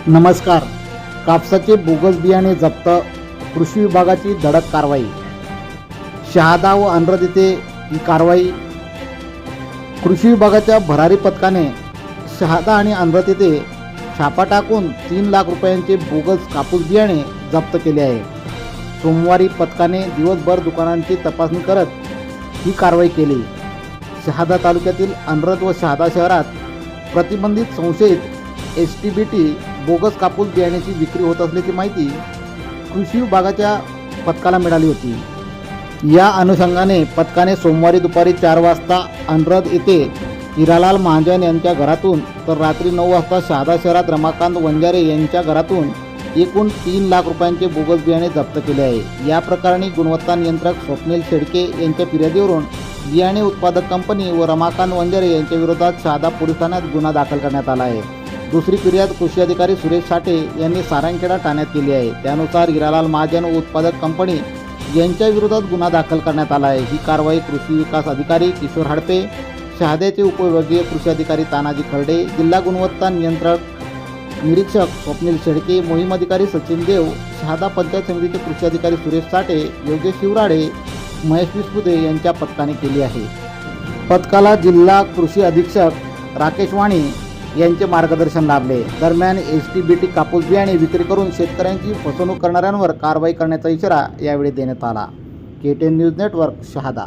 नमस्कार. कापसाचे बोगस बियाणे जप्त, कृषी विभागाची धडक कारवाई. शहादा व अंरद येथे ही कारवाई. कृषी विभागाच्या भरारी पथकाने शहादा आणि अंरद येथे छापा टाकून 3 लाख रुपयांचे बोगस कापूस बियाणे जप्त केले आहे. सोमवारी पथकाने दिवसभर दुकानांची तपासणी करत ही कारवाई केली. शहादा तालुक्यातील अंरद व शहादा शहरात प्रतिबंधित संशयित STBT बोगस कापूस बियाण्याची विक्री होत असल्याची माहिती कृषी विभागाच्या पथकाला मिळाली होती. या अनुषंगाने पथकाने सोमवारी दुपारी 4 वाजता अंरद येथे हिरालाल महाजन यांच्या घरातून तर रात्री 9 वाजता शहादा शहरात रमाकांत वंजारे यांच्या घरातून एकूण 3 लाख रुपयांचे बोगस बियाणे जप्त केले आहे. या प्रकरणी गुणवत्ता नियंत्रक स्वप्नील शेडके यांच्या फिर्यादीवरून बियाणे उत्पादक कंपनी व रमाकांत वंजारे यांच्या विरोधात शहादा पोलीस ठाण्यात गुन्हा दाखल करण्यात आला आहे. दुसरी फिर्याद कृषी अधिकारी सुरेश साठे यांनी सारंगखेडा ठाण्यात केली आहे. त्यानुसार हिरालाल महाजन व उत्पादक कंपनी यांच्या विरोधात गुन्हा दाखल करण्यात आला आहे. ही कारवाई कृषी विकास अधिकारी किशोर हडपे, शहाद्याचे उपविभागीय कृषी अधिकारी तानाजी खर्डे, जिल्हा गुणवत्ता निरीक्षक स्वप्नील शेडके, मोहीम अधिकारी सचिन देव, शहादा पंचायत समितीचे कृषी अधिकारी सुरेश साठे, योगेश शिवराडे, महेश विस्पुते यांच्या पथकाने केली आहे. पथकाला जिल्हा कृषी अधीक्षक राकेश वाणी यांचे मार्गदर्शन लाभले. दरम्यान STBT कापूस बियाणे विक्री करून शेतकऱ्यांची फसवणूक करणाऱ्यांवर कारवाई करण्याचा इशारा यावेळी देण्यात आला. KTN news network, Shahada.